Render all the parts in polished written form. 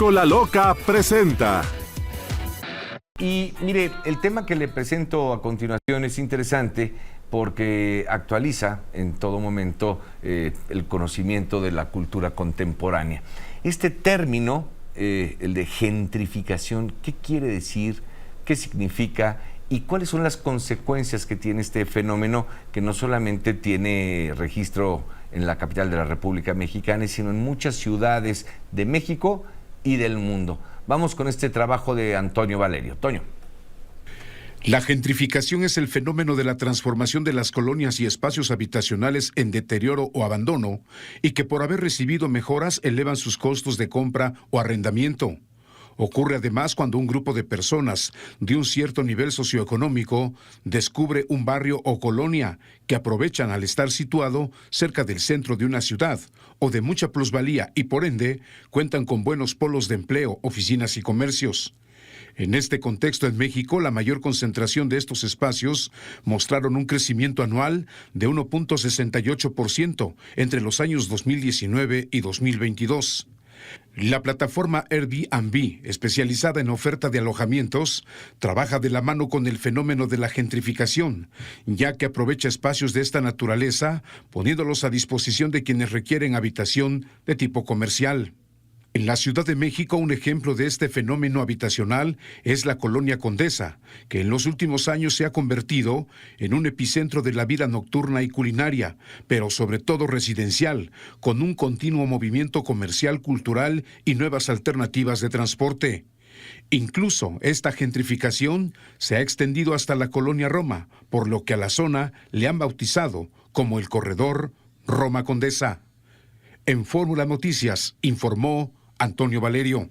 Pícola Loca presenta. Y mire, el tema que le presento a continuación es interesante porque actualiza en todo momento el conocimiento de la cultura contemporánea. Este término, el de gentrificación, ¿qué quiere decir? ¿Qué significa? ¿Y cuáles son las consecuencias que tiene este fenómeno que no solamente tiene registro en la capital de la República Mexicana, sino en muchas ciudades de México y del mundo? Vamos con este trabajo de Antonio Valerio. Toño. La gentrificación es el fenómeno de la transformación de las colonias y espacios habitacionales en deterioro o abandono y que por haber recibido mejoras elevan sus costos de compra o arrendamiento. Ocurre además cuando un grupo de personas de un cierto nivel socioeconómico descubre un barrio o colonia que aprovechan al estar situado cerca del centro de una ciudad o de mucha plusvalía y por ende cuentan con buenos polos de empleo, oficinas y comercios. En este contexto en México, la mayor concentración de estos espacios mostraron un crecimiento anual de 1.68% entre los años 2019 y 2022. La plataforma Airbnb, especializada en oferta de alojamientos, trabaja de la mano con el fenómeno de la gentrificación, ya que aprovecha espacios de esta naturaleza, poniéndolos a disposición de quienes requieren habitación de tipo comercial. En la Ciudad de México, un ejemplo de este fenómeno habitacional es la Colonia Condesa, que en los últimos años se ha convertido en un epicentro de la vida nocturna y culinaria, pero sobre todo residencial, con un continuo movimiento comercial, cultural y nuevas alternativas de transporte. Incluso esta gentrificación se ha extendido hasta la Colonia Roma, por lo que a la zona le han bautizado como el corredor Roma Condesa. En Fórmula Noticias informó Antonio Valerio.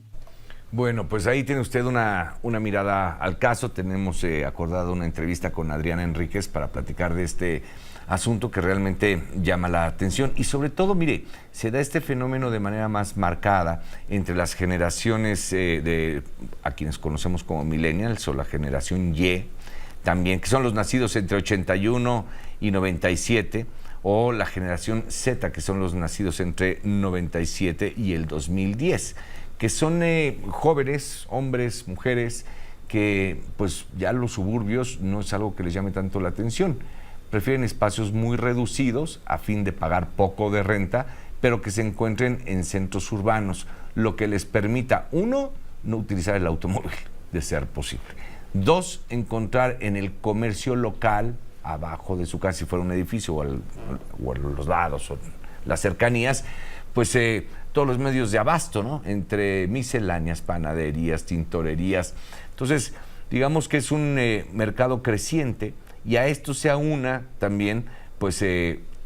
Bueno, pues ahí tiene usted una mirada al caso. Tenemos acordado una entrevista con Adriana Enríquez para platicar de este asunto que realmente llama la atención. Y sobre todo, mire, se da este fenómeno de manera más marcada entre las generaciones a quienes conocemos como millennials o la generación Y, también, que son los nacidos entre 81 y 97, o la generación Z, que son los nacidos entre 97 y el 2010, que son jóvenes, hombres, mujeres, que pues ya los suburbios no es algo que les llame tanto la atención. Prefieren espacios muy reducidos a fin de pagar poco de renta, pero que se encuentren en centros urbanos, lo que les permita, uno, no utilizar el automóvil, de ser posible. Dos, encontrar en el comercio local, abajo de su casa, si fuera un edificio o a los lados o las cercanías, pues todos los medios de abasto, ¿no? Entre misceláneas, panaderías, tintorerías. Entonces, digamos que es un mercado creciente y a esto se aúna también, pues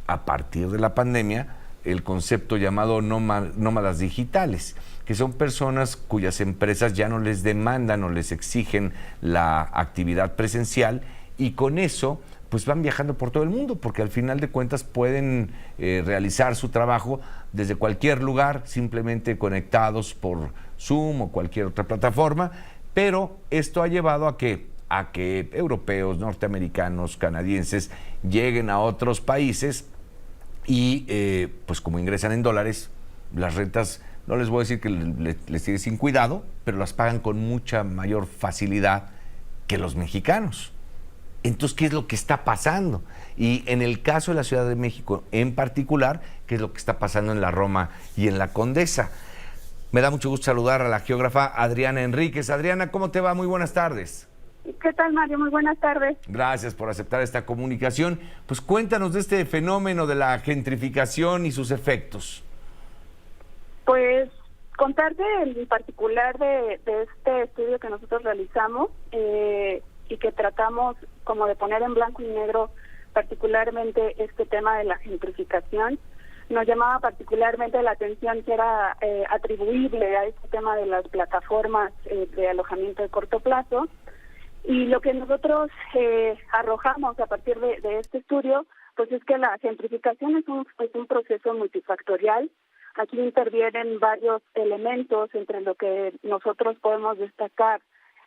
a partir de la pandemia, el concepto llamado nómadas digitales, que son personas cuyas empresas ya no les demandan o les exigen la actividad presencial y con eso pues van viajando por todo el mundo, porque al final de cuentas pueden realizar su trabajo desde cualquier lugar, simplemente conectados por Zoom o cualquier otra plataforma, pero esto ha llevado a que europeos, norteamericanos, canadienses lleguen a otros países y pues como ingresan en dólares, las rentas, no les voy a decir que les tiene sin cuidado, pero las pagan con mucha mayor facilidad que los mexicanos. Entonces, ¿qué es lo que está pasando? Y en el caso de la Ciudad de México en particular, ¿qué es lo que está pasando en la Roma y en la Condesa? Me da mucho gusto saludar a la geógrafa Adriana Enríquez. Adriana, ¿cómo te va? Muy buenas tardes. ¿Qué tal, Mario? Muy buenas tardes. Gracias por aceptar esta comunicación. Pues cuéntanos de este fenómeno de la gentrificación y sus efectos. Pues contarte en particular de este estudio que nosotros realizamos y que tratamos como de poner en blanco y negro particularmente este tema de la gentrificación. Nos llamaba particularmente la atención que era atribuible a este tema de las plataformas de alojamiento de corto plazo. Y lo que nosotros arrojamos a partir de este estudio, pues es que la gentrificación es un proceso multifactorial. Aquí intervienen varios elementos, entre lo que nosotros podemos destacar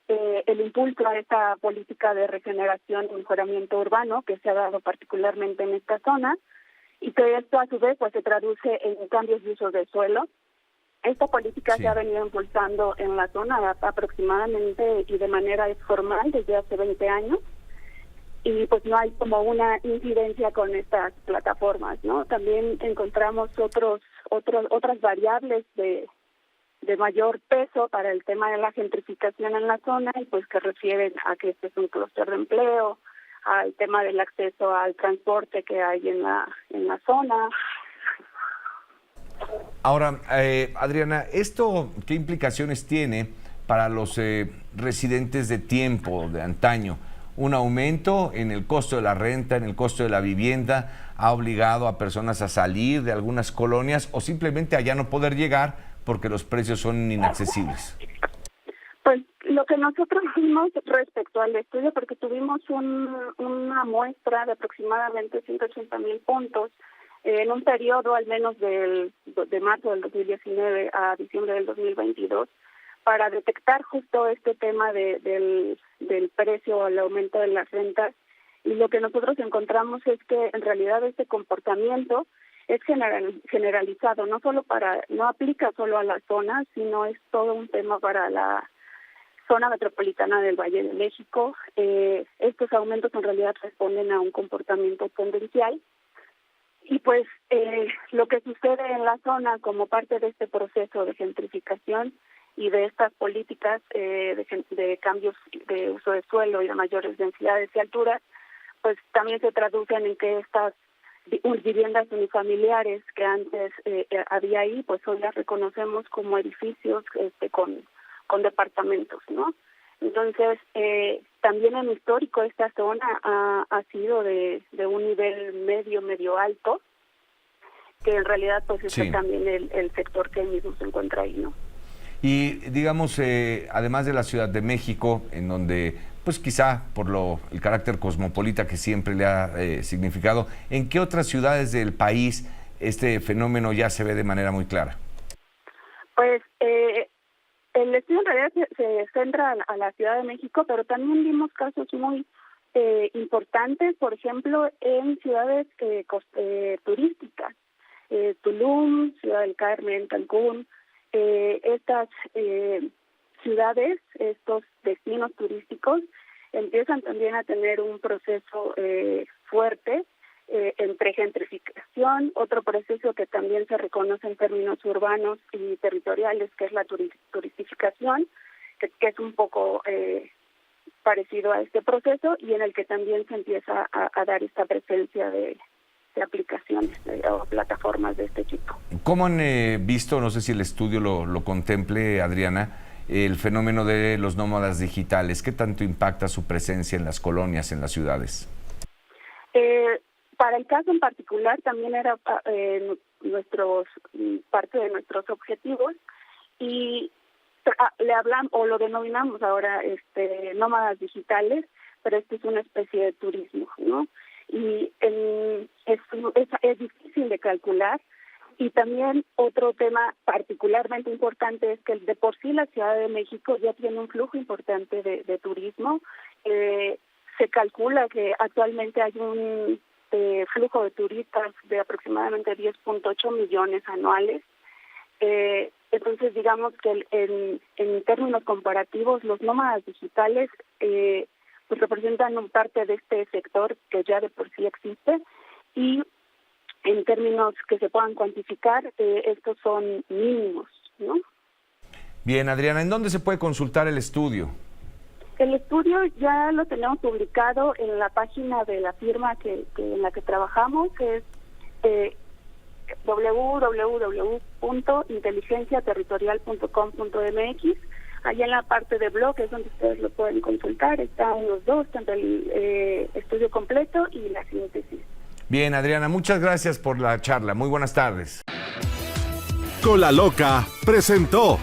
el impulso a esta política de regeneración y mejoramiento urbano que se ha dado particularmente en esta zona, y que esto a su vez pues se traduce en cambios de uso de suelo. Esta política Sí. se ha venido impulsando en la zona aproximadamente y de manera formal desde hace 20 años. Y pues no hay como una incidencia con estas plataformas, ¿no? También encontramos otras variables de mayor peso para el tema de la gentrificación en la zona, y pues que refieren a que este es un clúster de empleo, al tema del acceso al transporte que hay en la zona. Ahora, Adriana, ¿esto qué implicaciones tiene para los residentes de tiempo, de antaño? Un aumento en el costo de la renta, en el costo de la vivienda, ha obligado a personas a salir de algunas colonias o simplemente a ya no poder llegar porque los precios son inaccesibles. Pues lo que nosotros vimos respecto al estudio, porque tuvimos una muestra de aproximadamente 180,000 puntos en un periodo al menos de marzo del 2019 a diciembre del 2022, para detectar justo este tema del precio o el aumento de las rentas. Y lo que nosotros encontramos es que en realidad este comportamiento es generalizado, no aplica solo a la zona, sino es todo un tema para la zona metropolitana del Valle de México. Estos aumentos en realidad responden a un comportamiento tendencial. Y pues lo que sucede en la zona como parte de este proceso de gentrificación y de estas políticas de cambios de uso de suelo y de mayores densidades y alturas, pues también se traducen en que estas viviendas unifamiliares que antes había ahí, pues hoy las reconocemos como edificios con departamentos, ¿no? Entonces, también en histórico esta zona ha sido de un nivel medio alto, que en realidad pues es Sí. también el sector que mismo se encuentra ahí, ¿no? Y digamos, además de la Ciudad de México, en donde, pues quizá por el carácter cosmopolita que siempre le ha significado, ¿en qué otras ciudades del país este fenómeno ya se ve de manera muy clara? Pues el estudio en realidad se centra a la Ciudad de México, pero también vimos casos muy importantes, por ejemplo, en ciudades turísticas, Tulum, Ciudad del Carmen, Cancún. Estas ciudades, estos destinos turísticos, empiezan también a tener un proceso fuerte entre gentrificación, otro proceso que también se reconoce en términos urbanos y territoriales, que es la turistificación, que es un poco parecido a este proceso, y en el que también se empieza a dar esta presencia de aplicaciones o plataformas de este tipo. ¿Cómo han visto, no sé si el estudio lo contemple, Adriana, el fenómeno de los nómadas digitales? ¿Qué tanto impacta su presencia en las colonias, en las ciudades? Para el caso en particular también era parte de nuestros objetivos, y le hablamos o lo denominamos ahora nómadas digitales, pero esto es una especie de turismo, ¿no? Y es difícil de calcular. Y también otro tema particularmente importante es que de por sí la Ciudad de México ya tiene un flujo importante de turismo. Se calcula que actualmente hay un flujo de turistas de aproximadamente 10.8 millones anuales. Entonces, digamos que en términos comparativos, los nómadas digitales pues representan un parte de este sector que ya de por sí existe, y en términos que se puedan cuantificar, estos son mínimos, ¿no? Bien, Adriana, ¿en dónde se puede consultar el estudio? El estudio ya lo tenemos publicado en la página de la firma en la que trabajamos, que es www.inteligenciaterritorial.com.mx. Allá en la parte de blog es donde ustedes lo pueden consultar. Están los dos, tanto el estudio completo y la síntesis. Bien, Adriana, muchas gracias por la charla. Muy buenas tardes. Con la Loca presentó